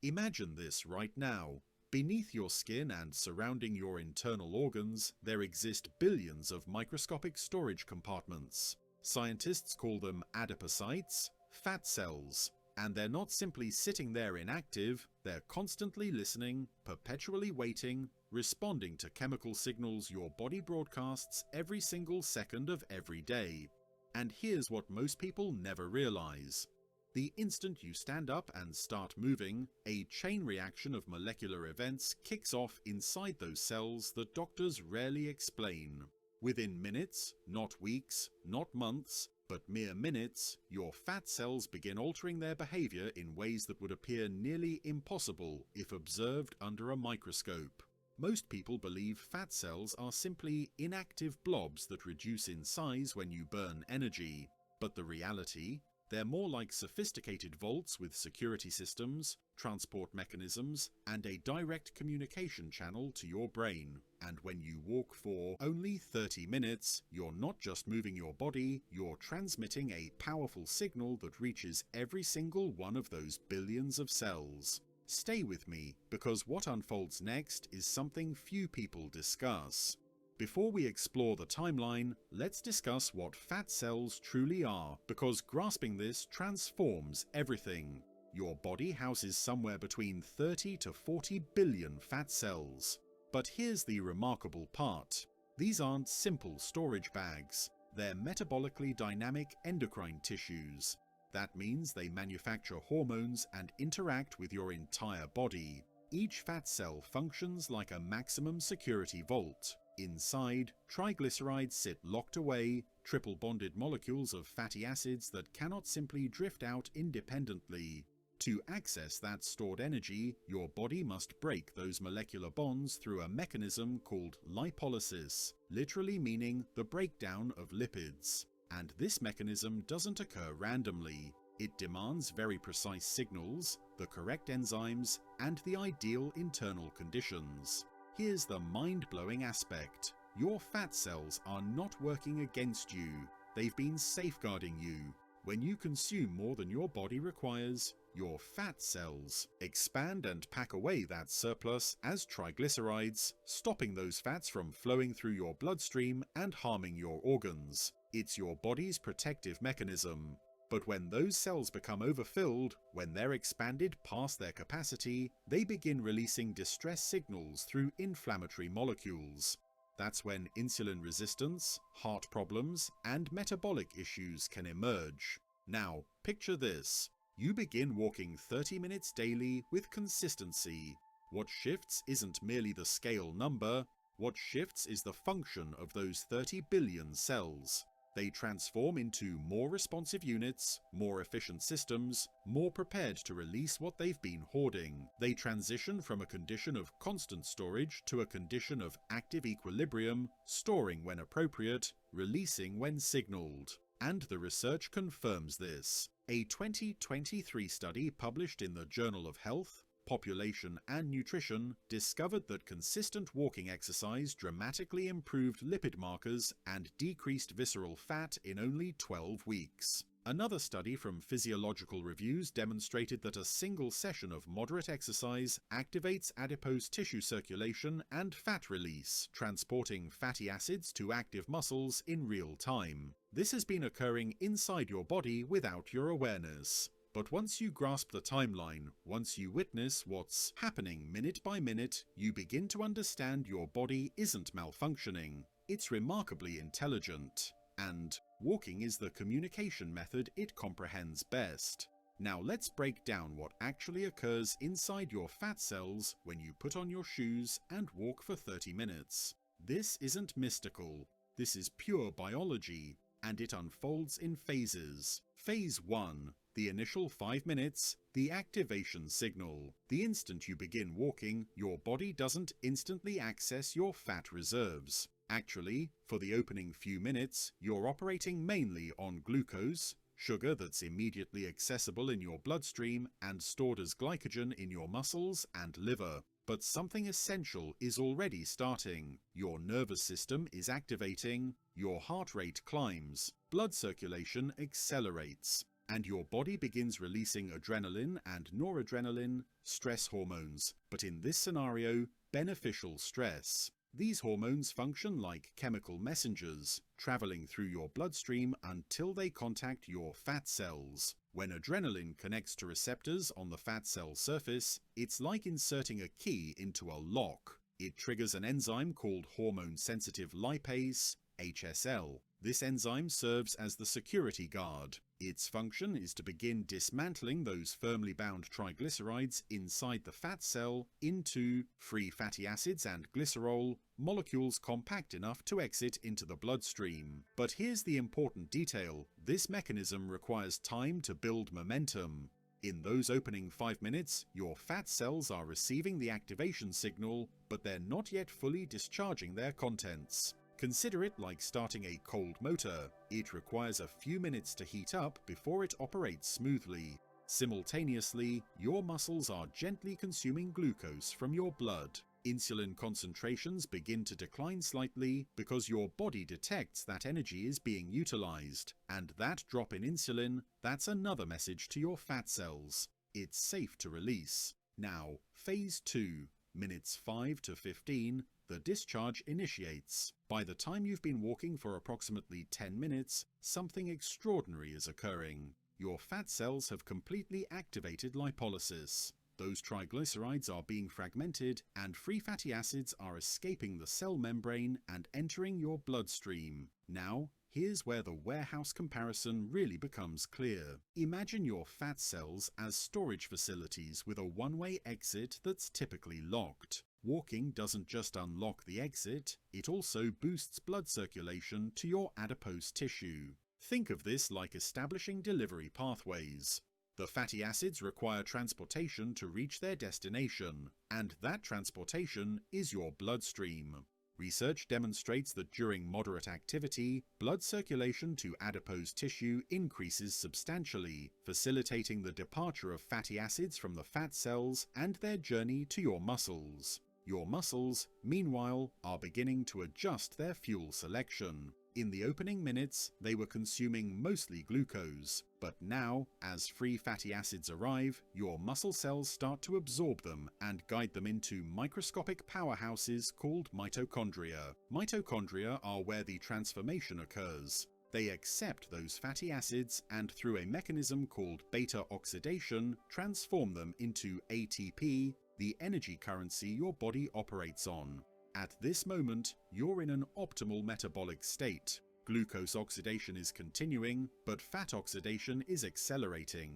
Imagine this right now. Beneath your skin and surrounding your internal organs, there exist billions of microscopic storage compartments. Scientists call them adipocytes, fat cells, and they're not simply sitting there inactive, they're constantly listening, perpetually waiting, responding to chemical signals your body broadcasts every single second of every day. And here's what most people never realize. The instant you stand up and start moving, a chain reaction of molecular events kicks off inside those cells that doctors rarely explain. Within minutes, not weeks, not months, but mere minutes, your fat cells begin altering their behavior in ways that would appear nearly impossible if observed under a microscope. Most people believe fat cells are simply inactive blobs that reduce in size when you burn energy, but the reality? They're more like sophisticated vaults with security systems, transport mechanisms, and a direct communication channel to your brain. And when you walk for only 30 minutes, you're not just moving your body, you're transmitting a powerful signal that reaches every single one of those billions of cells. Stay with me, because what unfolds next is something few people discuss. Before we explore the timeline, let's discuss what fat cells truly are, because grasping this transforms everything. Your body houses somewhere between 30 to 40 billion fat cells. But here's the remarkable part. These aren't simple storage bags. They're metabolically dynamic endocrine tissues. That means they manufacture hormones and interact with your entire body. Each fat cell functions like a maximum security vault. Inside, triglycerides sit locked away, triple-bonded molecules of fatty acids that cannot simply drift out independently. To access that stored energy, your body must break those molecular bonds through a mechanism called lipolysis, literally meaning the breakdown of lipids. And this mechanism doesn't occur randomly. It demands very precise signals, the correct enzymes, and the ideal internal conditions. Here's the mind-blowing aspect. Your fat cells are not working against you. They've been safeguarding you. When you consume more than your body requires, your fat cells expand and pack away that surplus as triglycerides, stopping those fats from flowing through your bloodstream and harming your organs. It's your body's protective mechanism. But when those cells become overfilled, when they're expanded past their capacity, they begin releasing distress signals through inflammatory molecules. That's when insulin resistance, heart problems, and metabolic issues can emerge. Now, picture this. You begin walking 30 minutes daily with consistency. What shifts isn't merely the scale number. What shifts is the function of those 30 billion cells. They transform into more responsive units, more efficient systems, more prepared to release what they've been hoarding. They transition from a condition of constant storage to a condition of active equilibrium, storing when appropriate, releasing when signaled. And the research confirms this. A 2023 study published in the Journal of Health, Population and Nutrition discovered that consistent walking exercise dramatically improved lipid markers and decreased visceral fat in only 12 weeks. Another study from Physiological Reviews demonstrated that a single session of moderate exercise activates adipose tissue circulation and fat release, transporting fatty acids to active muscles in real time. This has been occurring inside your body without your awareness. But once you grasp the timeline, once you witness what's happening minute by minute, you begin to understand your body isn't malfunctioning. It's remarkably intelligent. And walking is the communication method it comprehends best. Now let's break down what actually occurs inside your fat cells when you put on your shoes and walk for 30 minutes. This isn't mystical. This is pure biology, and it unfolds in phases. Phase 1. The initial 5 minutes, the activation signal. The instant you begin walking, your body doesn't instantly access your fat reserves. Actually, for the opening few minutes, you're operating mainly on glucose, sugar that's immediately accessible in your bloodstream and stored as glycogen in your muscles and liver. But something essential is already starting. Your nervous system is activating, your heart rate climbs, blood circulation accelerates. and your body begins releasing adrenaline and noradrenaline, stress hormones, but in this scenario, beneficial stress. These hormones function like chemical messengers, traveling through your bloodstream until they contact your fat cells. When adrenaline connects to receptors on the fat cell surface, it's like inserting a key into a lock. It triggers an enzyme called hormone-sensitive lipase, HSL. This enzyme serves as the security guard. Its function is to begin dismantling those firmly bound triglycerides inside the fat cell into free fatty acids and glycerol, molecules compact enough to exit into the bloodstream. But here's the important detail: this mechanism requires time to build momentum. In those opening 5 minutes, your fat cells are receiving the activation signal, but they're not yet fully discharging their contents. Consider it like starting a cold motor. It requires a few minutes to heat up before it operates smoothly. Simultaneously, your muscles are gently consuming glucose from your blood. Insulin concentrations begin to decline slightly because your body detects that energy is being utilized, and that drop in insulin, that's another message to your fat cells. It's safe to release. Now, phase 2, minutes 5 to 15, the discharge initiates. By the time you've been walking for approximately 10 minutes, something extraordinary is occurring. Your fat cells have completely activated lipolysis. Those triglycerides are being fragmented, and free fatty acids are escaping the cell membrane and entering your bloodstream. Now, here's where the warehouse comparison really becomes clear. Imagine your fat cells as storage facilities with a one-way exit that's typically locked. Walking doesn't just unlock the exit, it also boosts blood circulation to your adipose tissue. Think of this like establishing delivery pathways. The fatty acids require transportation to reach their destination, and that transportation is your bloodstream. Research demonstrates that during moderate activity, blood circulation to adipose tissue increases substantially, facilitating the departure of fatty acids from the fat cells and their journey to your muscles. Your muscles, meanwhile, are beginning to adjust their fuel selection. In the opening minutes, they were consuming mostly glucose, but now, as free fatty acids arrive, your muscle cells start to absorb them and guide them into microscopic powerhouses called mitochondria. Mitochondria are where the transformation occurs. They accept those fatty acids and, through a mechanism called beta oxidation, transform them into ATP, the energy currency your body operates on. At this moment, you're in an optimal metabolic state. Glucose oxidation is continuing, but fat oxidation is accelerating.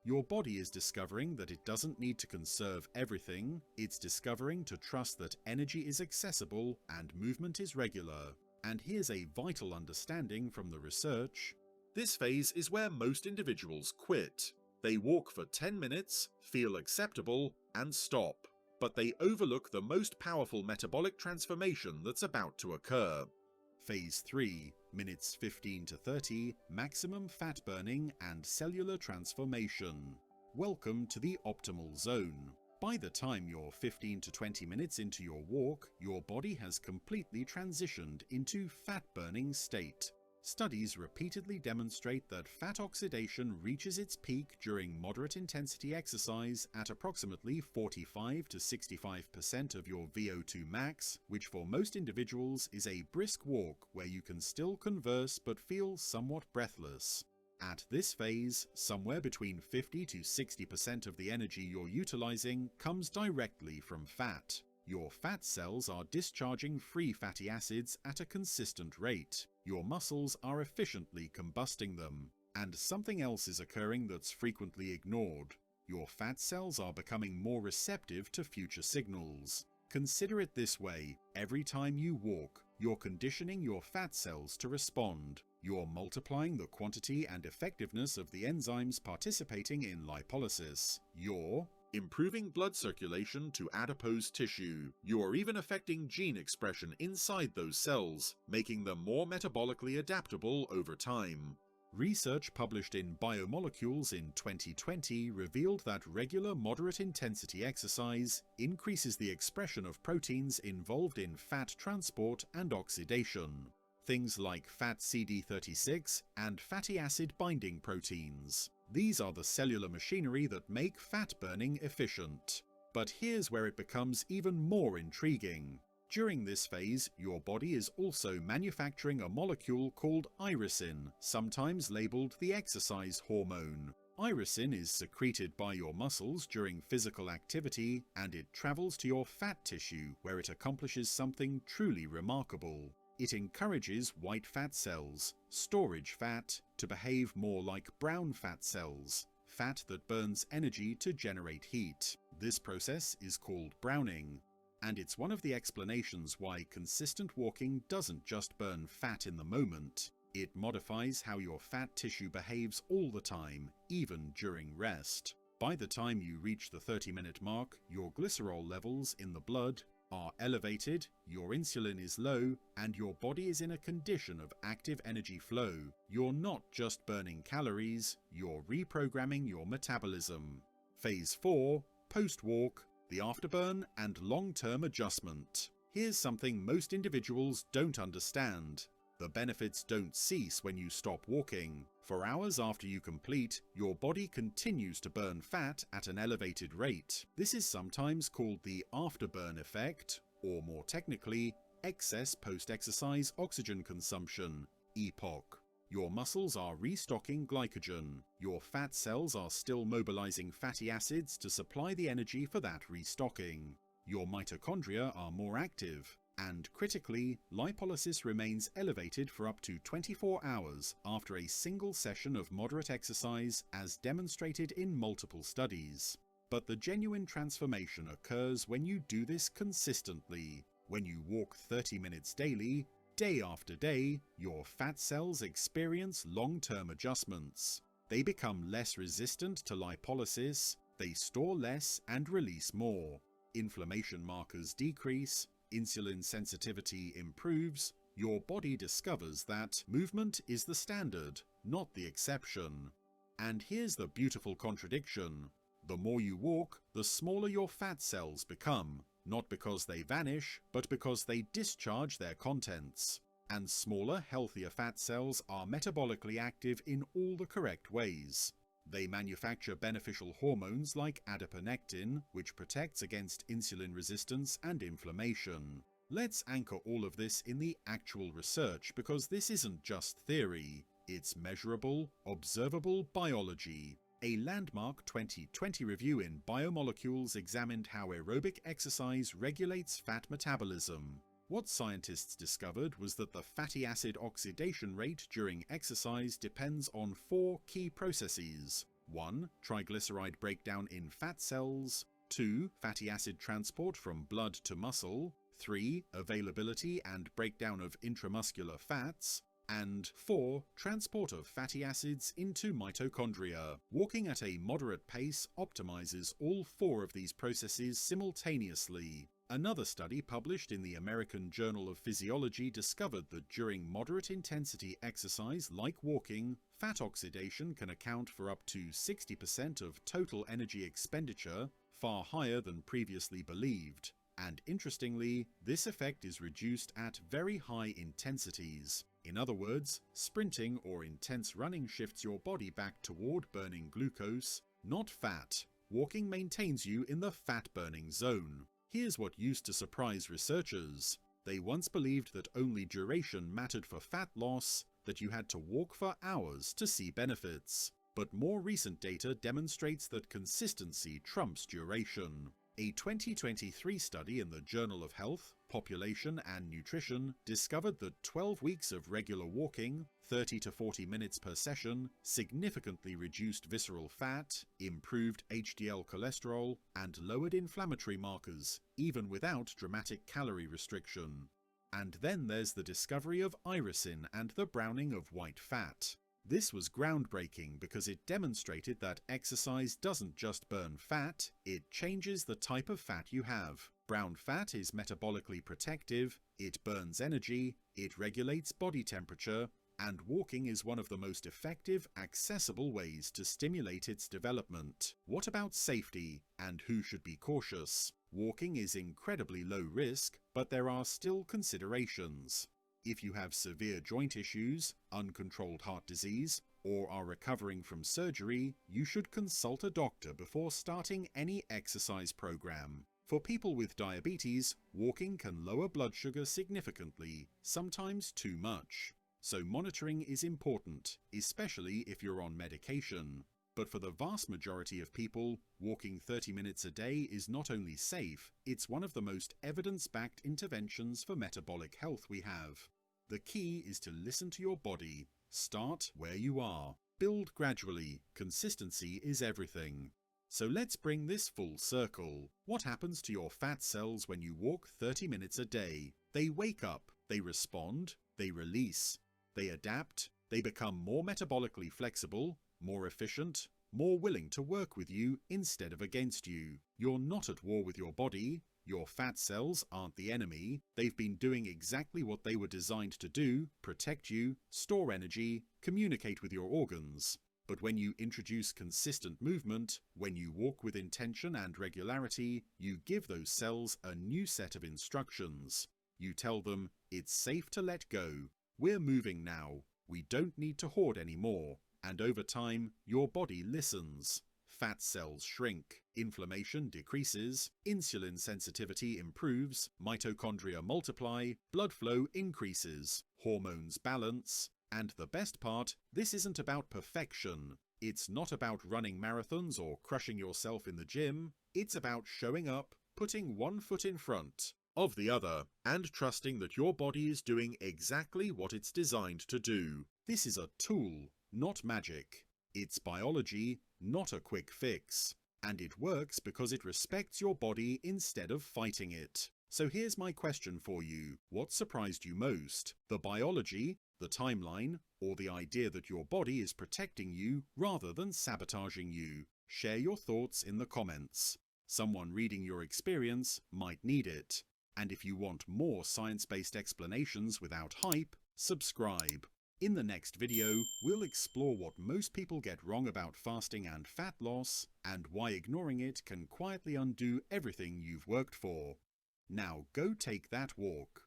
Your body is discovering that it doesn't need to conserve everything, it's discovering to trust that energy is accessible and movement is regular. And here's a vital understanding from the research. This phase is where most individuals quit. They walk for 10 minutes, feel acceptable, and stop. But they overlook the most powerful metabolic transformation that's about to occur. Phase 3, minutes 15 to 30, maximum fat burning and cellular transformation. Welcome to the optimal zone. By the time you're 15 to 20 minutes into your walk, your body has completely transitioned into fat-burning state. Studies repeatedly demonstrate that fat oxidation reaches its peak during moderate intensity exercise at approximately 45 to 65% of your VO2 max, which for most individuals is a brisk walk where you can still converse but feel somewhat breathless. At this phase, somewhere between 50 to 60% of the energy you're utilizing comes directly from fat. Your fat cells are discharging free fatty acids at a consistent rate. Your muscles are efficiently combusting them. And something else is occurring that's frequently ignored. Your fat cells are becoming more receptive to future signals. Consider it this way: every time you walk, you're conditioning your fat cells to respond. You're multiplying the quantity and effectiveness of the enzymes participating in lipolysis. You're improving blood circulation to adipose tissue. You are even affecting gene expression inside those cells, making them more metabolically adaptable over time. Research published in Biomolecules in 2020 revealed that regular moderate intensity exercise increases the expression of proteins involved in fat transport and oxidation. things like fat CD36 and fatty acid binding proteins. These are the cellular machinery that make fat burning efficient. But here's where it becomes even more intriguing. During this phase, your body is also manufacturing a molecule called irisin, sometimes labeled the exercise hormone. Irisin is secreted by your muscles during physical activity, and it travels to your fat tissue where it accomplishes something truly remarkable. It encourages white fat cells, storage fat, to behave more like brown fat cells, fat that burns energy to generate heat. This process is called browning, and it's one of the explanations why consistent walking doesn't just burn fat in the moment. It modifies how your fat tissue behaves all the time, even during rest. By the time you reach the 30-minute mark, your glycerol levels in the blood are elevated, your insulin is low, and your body is in a condition of active energy flow. You're not just burning calories, you're reprogramming your metabolism. Phase 4, post-walk, the afterburn and long-term adjustment. Here's something most individuals don't understand. The benefits don't cease when you stop walking. For hours after you complete, your body continues to burn fat at an elevated rate. This is sometimes called the afterburn effect, or more technically, excess post-exercise oxygen consumption, EPOC. Your muscles are restocking glycogen. Your fat cells are still mobilizing fatty acids to supply the energy for that restocking. Your mitochondria are more active. And critically, lipolysis remains elevated for up to 24 hours after a single session of moderate exercise, as demonstrated in multiple studies. But the genuine transformation occurs when you do this consistently. When you walk 30 minutes daily, day after day, your fat cells experience long-term adjustments. They become less resistant to lipolysis, they store less and release more. Inflammation markers decrease, insulin sensitivity improves, your body discovers that movement is the standard, not the exception. And here's the beautiful contradiction. The more you walk, the smaller your fat cells become, not because they vanish, but because they discharge their contents. And smaller, healthier fat cells are metabolically active in all the correct ways. They manufacture beneficial hormones like adiponectin, which protects against insulin resistance and inflammation. Let's anchor all of this in the actual research, because this isn't just theory, it's measurable, observable biology. A landmark 2020 review in Biomolecules examined how aerobic exercise regulates fat metabolism. What scientists discovered was that the fatty acid oxidation rate during exercise depends on 4 key processes. 1. Triglyceride breakdown in fat cells. 2. Fatty acid transport from blood to muscle. 3. Availability and breakdown of intramuscular fats. And 4. Transport of fatty acids into mitochondria. Walking at a moderate pace optimizes all 4 of these processes simultaneously. Another study published in the American Journal of Physiology discovered that during moderate intensity exercise like walking, fat oxidation can account for up to 60% of total energy expenditure, far higher than previously believed. And interestingly, this effect is reduced at very high intensities. In other words, sprinting or intense running shifts your body back toward burning glucose, not fat. Walking maintains you in the fat-burning zone. Here's what used to surprise researchers. They once believed that only duration mattered for fat loss, that you had to walk for hours to see benefits. But more recent data demonstrates that consistency trumps duration. A 2023 study in the Journal of Health, Population and Nutrition discovered that 12 weeks of regular walking, 30 to 40 minutes per session, significantly reduced visceral fat, improved HDL cholesterol, and lowered inflammatory markers, even without dramatic calorie restriction. And then there's the discovery of irisin and the browning of white fat. This was groundbreaking because it demonstrated that exercise doesn't just burn fat, it changes the type of fat you have. Brown fat is metabolically protective, it burns energy, it regulates body temperature, and walking is one of the most effective, accessible ways to stimulate its development. What about safety, and who should be cautious? Walking is incredibly low risk, but there are still considerations. If you have severe joint issues, uncontrolled heart disease, or are recovering from surgery, you should consult a doctor before starting any exercise program. For people with diabetes, walking can lower blood sugar significantly, sometimes too much. So monitoring is important, especially if you're on medication. But for the vast majority of people, walking 30 minutes a day is not only safe, it's one of the most evidence-backed interventions for metabolic health we have. The key is to listen to your body. Start where you are. Build gradually. Consistency is everything. So let's bring this full circle. What happens to your fat cells when you walk 30 minutes a day? They wake up, they respond, they release, they adapt, they become more metabolically flexible, more efficient, more willing to work with you instead of against you. You're not at war with your body. Your fat cells aren't the enemy. They've been doing exactly what they were designed to do: protect you, store energy, communicate with your organs. But when you introduce consistent movement, when you walk with intention and regularity, you give those cells a new set of instructions. You tell them, it's safe to let go. We're moving now. We don't need to hoard anymore. And over time, your body listens. Fat cells shrink, inflammation decreases, insulin sensitivity improves, mitochondria multiply, blood flow increases, hormones balance. And the best part, this isn't about perfection. It's not about running marathons or crushing yourself in the gym. It's about showing up, putting one foot in front of the other, and trusting that your body is doing exactly what it's designed to do. This is a tool, not magic. It's biology, not a quick fix. And it works because it respects your body instead of fighting it. So here's my question for you. What surprised you most? The biology, the timeline, or the idea that your body is protecting you rather than sabotaging you? Share your thoughts in the comments. Someone reading your experience might need it. And if you want more science-based explanations without hype, subscribe. In the next video, we'll explore what most people get wrong about fasting and fat loss, and why ignoring it can quietly undo everything you've worked for. Now go take that walk.